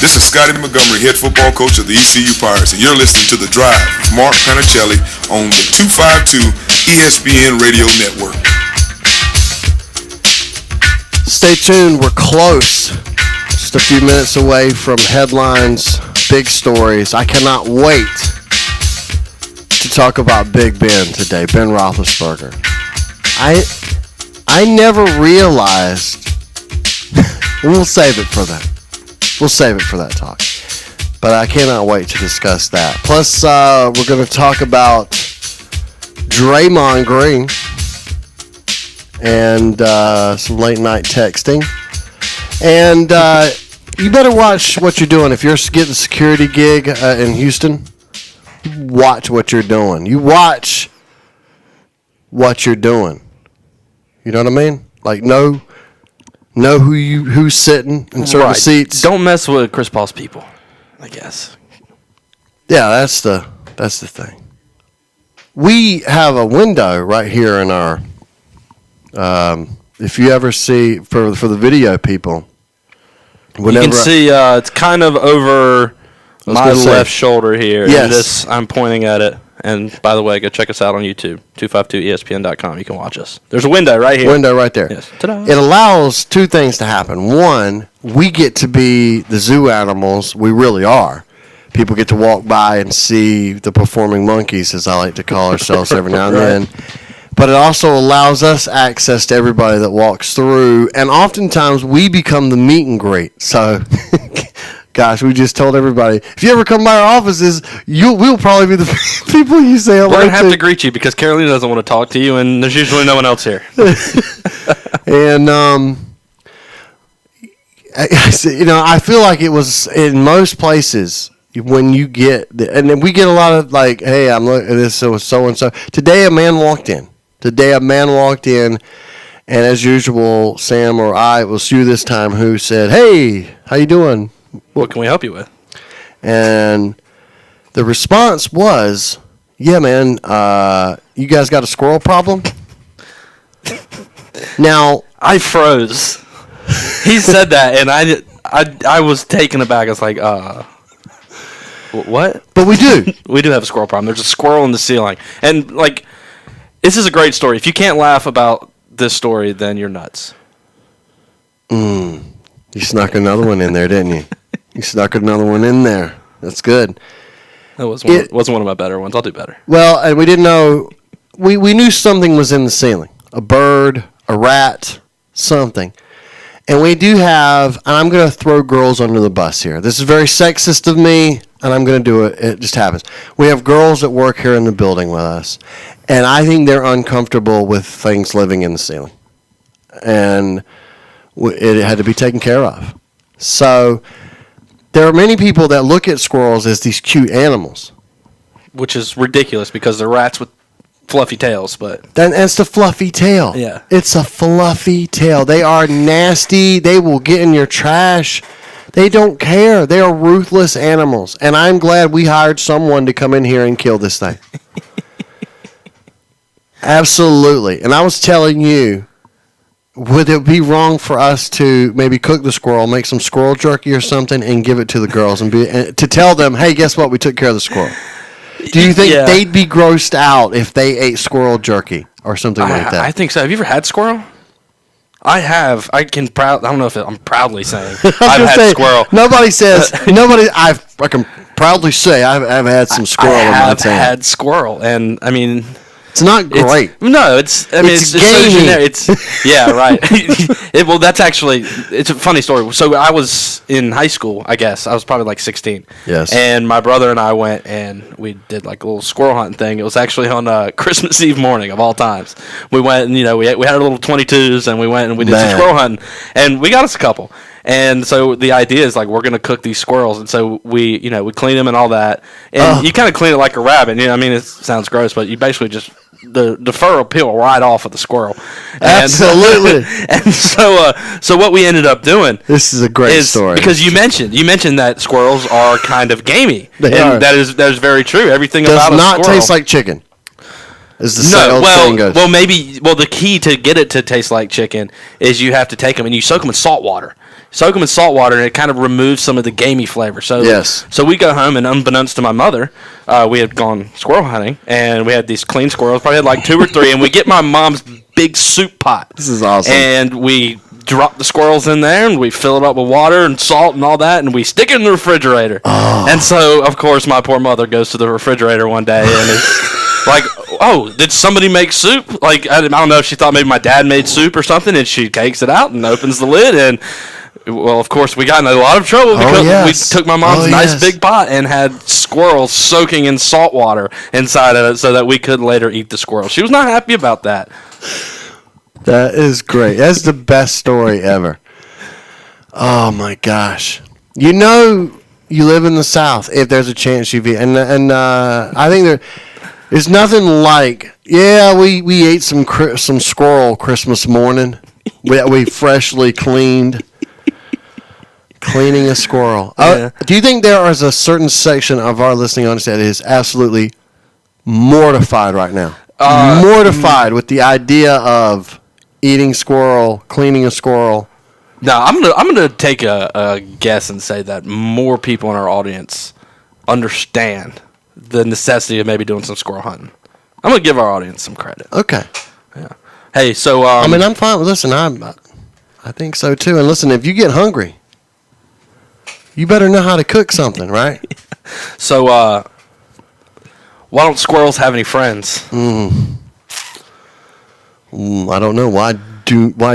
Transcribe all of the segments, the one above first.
This is Scotty Montgomery, head football coach of the ECU Pirates, and you're listening to The Drive with Mark Panicelli on the 252 ESPN Radio Network. Stay tuned. We're close. Just a few minutes away from headlines, big stories. I cannot wait to talk about Big Ben today, Ben Roethlisberger. I never realized. We'll save it for that. We'll save it for that talk. But I cannot wait to discuss that. Plus, we're going to talk about Draymond Green and some late night texting. And you better watch what you're doing. If you're getting a security gig in Houston, watch what you're doing. You watch what you're doing. You know what I mean? Like, know who's sitting in certain seats. Don't mess with Chris Paul's people, I guess. Yeah, that's the thing. We have a window right here in our. If you ever see for the video people, you can see it's kind of over my left shoulder here. Yes. And this, I'm pointing at it. And by the way, go check us out on YouTube, 252ESPN.com. You can watch us. There's a window right here. Window right there. Yes. Ta-da. It allows two things to happen. One, we get to be the zoo animals we really are. People get to walk by and see the performing monkeys, as I like to call ourselves every now and then. But it also allows us access to everybody that walks through. And oftentimes, we become the meet and greet. So... Gosh, we just told everybody, if you ever come by our offices, we'll probably be the people you say hello to. We're going to have to greet you because Carolina doesn't want to talk to you, and there's usually no one else here. And, I feel like it was in most places when you get, and then we get a lot of like, hey, I'm looking at this so-and-so. Today a man walked in, and as usual, Sam or it was you this time who said, hey, how you doing? What can we help you with? And the response was, yeah, man, you guys got a squirrel problem? Now, I froze. He said that, and I was taken aback. I was like, what? But we do. We do have a squirrel problem. There's a squirrel in the ceiling. And, like, this is a great story. If you can't laugh about this story, then you're nuts. You snuck another one in there, didn't you? You snuck another one in there. That's good. That wasn't one of my better ones. I'll do better. Well, and we didn't know. We knew something was in the ceiling. A bird, a rat, something. And we do have, and I'm going to throw girls under the bus here. This is very sexist of me, and I'm going to do it. It just happens. We have girls that work here in the building with us, and I think they're uncomfortable with things living in the ceiling. And it had to be taken care of. So there are many people that look at squirrels as these cute animals. Which is ridiculous because they're rats with fluffy tails, but... And it's the fluffy tail. Yeah. It's a fluffy tail. They are nasty. They will get in your trash. They don't care. They are ruthless animals. And I'm glad we hired someone to come in here and kill this thing. Absolutely. And I was telling you, would it be wrong for us to maybe cook the squirrel, make some squirrel jerky or something, and give it to the girls and to tell them, hey, guess what? We took care of the squirrel. Do you think they'd be grossed out if they ate squirrel jerky or something like that? I think so. Have you ever had squirrel? I have. I don't know if I'm proudly saying I've had squirrel. Nobody says. I can proudly say I've had some squirrel in my time. I have had squirrel, and I mean. It's not great. It's so generic. Yeah, right. Well, that's actually, it's a funny story. So I was in high school, I guess. I was probably like 16. Yes. And my brother and I went and we did like a little squirrel hunting thing. It was actually on Christmas Eve morning of all times. We went and, we had our little 22s and we went and we did some squirrel hunting. And we got us a couple. And so the idea is like we're gonna cook these squirrels, and so we clean them and all that, and you kind of clean it like a rabbit. I mean, it sounds gross, but you basically just the fur will peel right off of the squirrel. Absolutely. And so what we ended up doing. This is a great story because you mentioned that squirrels are kind of gamey. They are. That is very true. Everything does about not a squirrel taste like chicken. As the saying goes. Well, the key to get it to taste like chicken is you have to take them and you soak them in salt water. Soak them in salt water, and it kind of removes some of the gamey flavor. So, yes. So we go home, and unbeknownst to my mother, we had gone squirrel hunting, and we had these clean squirrels. Probably had like 2 or 3, and we get my mom's big soup pot. This is awesome. And we drop the squirrels in there, and we fill it up with water and salt and all that, and we stick it in the refrigerator. Oh. And so, of course, my poor mother goes to the refrigerator one day, and is like, oh, did somebody make soup? Like, I don't know if she thought maybe my dad made soup or something, and she takes it out and opens the lid, and, well, of course, we got in a lot of trouble because we took my mom's nice big pot and had squirrels soaking in salt water inside of it so that we could later eat the squirrel. She was not happy about that. That is great. That's the best story ever. Oh, my gosh. You know you live in the South if there's a chance you've eaten. And I think there's nothing like, we ate some squirrel Christmas morning. we freshly cleaned. Cleaning a squirrel. Yeah. Do you think there is a certain section of our listening audience that is absolutely mortified right now? Mortified with the idea of eating squirrel, cleaning a squirrel. No, I'm gonna take a guess and say that more people in our audience understand the necessity of maybe doing some squirrel hunting. I'm gonna give our audience some credit. Okay. Yeah. Hey, so I'm fine. Listen, I think so too. And listen, if you get hungry, you better know how to cook something, right? So, why don't squirrels have any friends? I don't know. Why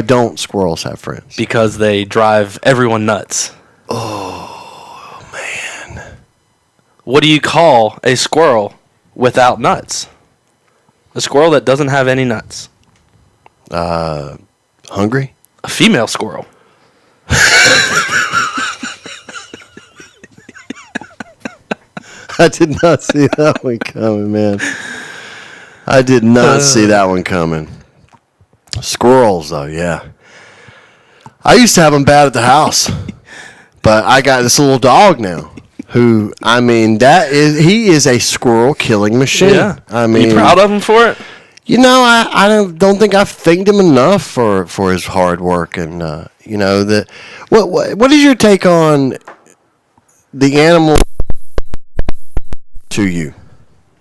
don't squirrels have friends? Because they drive everyone nuts. Oh, man. What do you call a squirrel without nuts? A squirrel that doesn't have any nuts. Hungry? A female squirrel. I did not see that one coming, man. I did not see that one coming. Squirrels, though, yeah. I used to have them bad at the house, but I got this little dog now. He is a squirrel killing machine. Yeah. You proud of him for it? You know, I don't think I've thanked him enough for his hard work, and what is your take on the animal to you?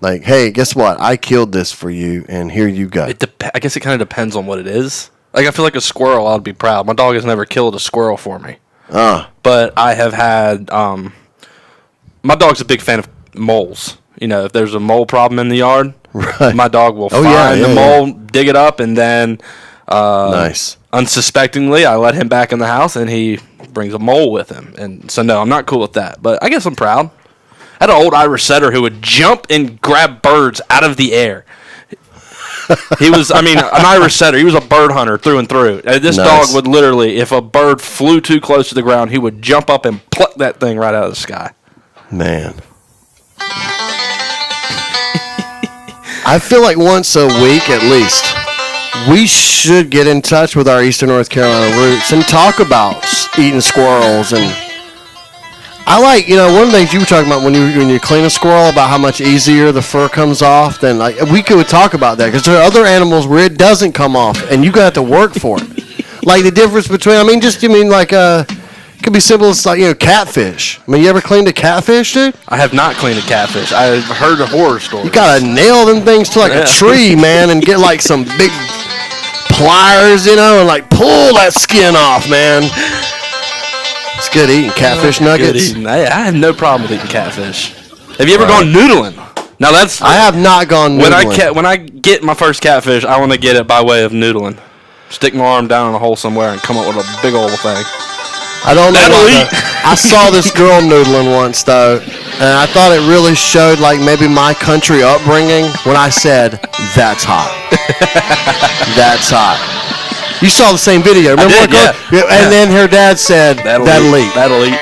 Like, hey, guess what? I killed this for you, and here you go. I guess it kind of depends on what it is. Like, I feel like a squirrel, I'd be proud. My dog has never killed a squirrel for me. But I have had, my dog's a big fan of moles. You know, if there's a mole problem in the yard, right, my dog will find the mole, dig it up, and then, nice. Unsuspectingly, I let him back in the house, and he brings a mole with him. And so, no, I'm not cool with that. But I guess I'm proud. I had an old Irish setter who would jump and grab birds out of the air. He was, an Irish setter. He was a bird hunter through and through. This dog would literally, if a bird flew too close to the ground, he would jump up and pluck that thing right out of the sky. Man. I feel like once a week at least, we should get in touch with our Eastern North Carolina roots and talk about eating squirrels. And I like, one of the things you were talking about when you clean a squirrel, about how much easier the fur comes off. Then we could talk about that, because there are other animals where it doesn't come off and you got to work for it. Like the difference between, it could be simple as catfish. You ever cleaned a catfish, dude? I have not cleaned a catfish. I've heard a horror story. You gotta nail them things to a tree, man, and get some big pliers, and pull that skin off, man. It's good eating catfish nuggets. I have no problem with eating catfish. Have you ever gone noodling? Now I have not gone noodling. When I get my first catfish, I want to get it by way of noodling. Stick my arm down in a hole somewhere and come up with a big old thing. I don't know. I saw this girl noodling once, though, and I thought it really showed maybe my country upbringing when I said, "That's hot." That's hot. You saw the same video, remember? I did, yeah. And then her dad said, "That'll eat." That'll eat.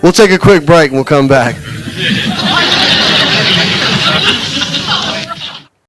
We'll take a quick break and we'll come back.